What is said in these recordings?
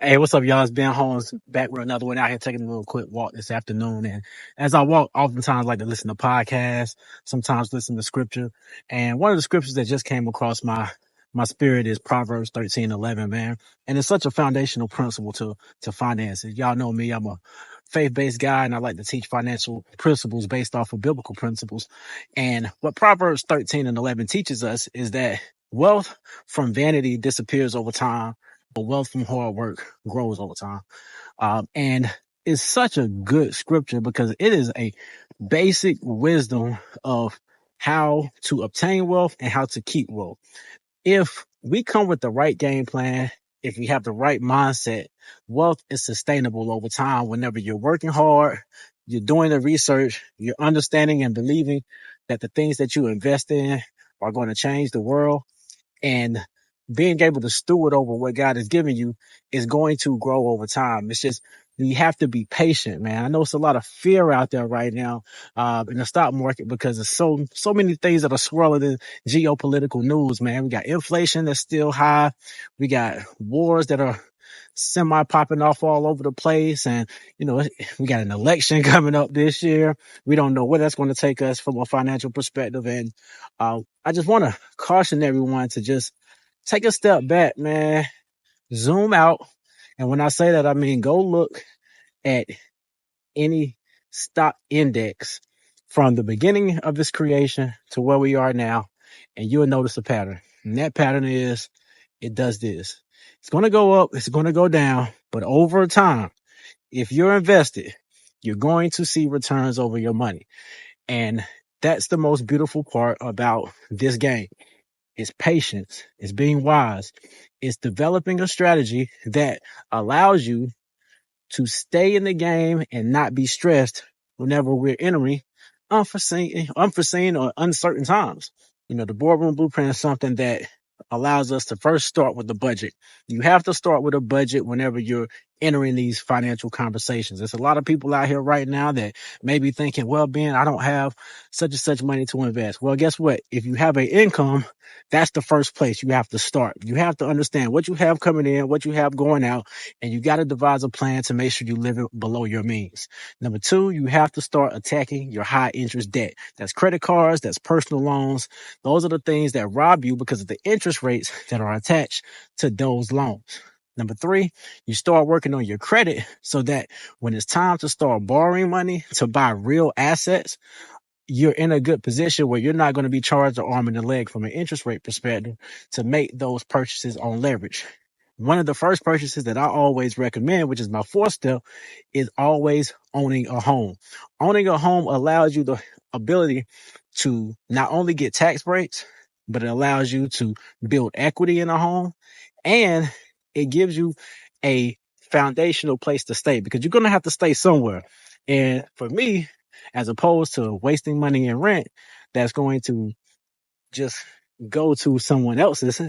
Hey, what's up, y'all? It's Ben Holmes back with another one out here taking a little quick walk this afternoon. And as I walk, oftentimes I like to listen to podcasts, sometimes listen to scripture. And one of the scriptures that just came across my spirit is Proverbs 13:11, man. And it's such a foundational principle to finances. Y'all know me, I'm a faith-based guy and I like to teach financial principles based off of biblical principles. And what Proverbs 13:11 teaches us is that wealth from vanity disappears over time, but wealth from hard work grows over time. And it's such a good scripture because it is a basic wisdom of how to obtain wealth and how to keep wealth. If we come with the right game plan, if we have the right mindset, wealth is sustainable over time whenever you're working hard, you're doing the research, you're understanding and believing that the things that you invest in are going to change the world, and being able to steward over what God has given you is going to grow over time. It's just, you have to be patient, man. I know it's a lot of fear out there right now, in the stock market because there's so many things that are swirling in geopolitical news, man. We got inflation that's still high. We got wars that are semi popping off all over the place. And, we got an election coming up this year. We don't know where that's going to take us from a financial perspective. And, I just want to caution everyone to just take a step back, man, zoom out. And when I say that, I mean, go look at any stock index from the beginning of its creation to where we are now, and you'll notice a pattern. And that pattern is it does this. It's going to go up. It's going to go down. But over time, if you're invested, you're going to see returns over your money. And that's the most beautiful part about this game. It's patience. It's being wise. It's developing a strategy that allows you to stay in the game and not be stressed whenever we're entering unforeseen or uncertain times. The boardroom blueprint is something that allows us to first start with the budget. You have to start with a budget whenever you're entering these financial conversations. There's a lot of people out here right now that may be thinking, well, Ben, I don't have such and such money to invest. Well, guess what? If you have an income, that's the first place you have to start. You have to understand what you have coming in, what you have going out, and you got to devise a plan to make sure you live it below your means. Number two, you have to start attacking your high interest debt. That's credit cards, that's personal loans. Those are the things that rob you because of the interest rates that are attached to those loans. Number three, you start working on your credit so that when it's time to start borrowing money to buy real assets, you're in a good position where you're not going to be charged an arm and a leg from an interest rate perspective to make those purchases on leverage. One of the first purchases that I always recommend, which is my fourth step, is always owning a home. Owning a home allows you the ability to not only get tax breaks, but it allows you to build equity in a home, and it gives you a foundational place to stay because you're going to have to stay somewhere. And for me, as opposed to wasting money in rent, that's going to just go to someone else's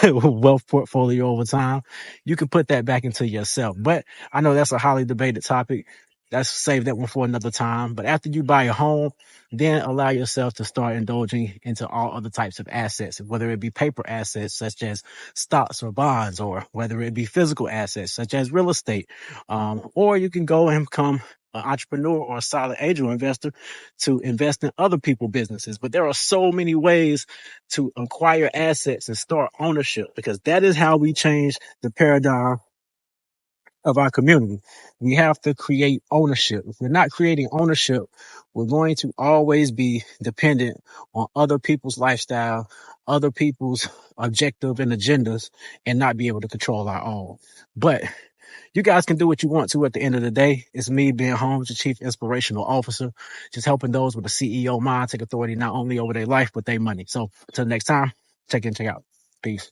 wealth portfolio over time, you can put that back into yourself. But I know that's a highly debated topic. Let's save that one for another time. But after you buy a home, then allow yourself to start indulging into all other types of assets, whether it be paper assets such as stocks or bonds, or whether it be physical assets such as real estate. Or you can go and become an entrepreneur or a solid angel investor to invest in other people's businesses. But there are so many ways to acquire assets and start ownership, because that is how we change the paradigm of our community. We have to create ownership. If we're not creating ownership, we're going to always be dependent on other people's lifestyle, other people's objective and agendas, and not be able to control our own. But you guys can do what you want to at the end of the day. It's me, Ben Holmes, the Chief Inspirational Officer, just helping those with a CEO mind take authority not only over their life, but their money. So until next time, check in, check out. Peace.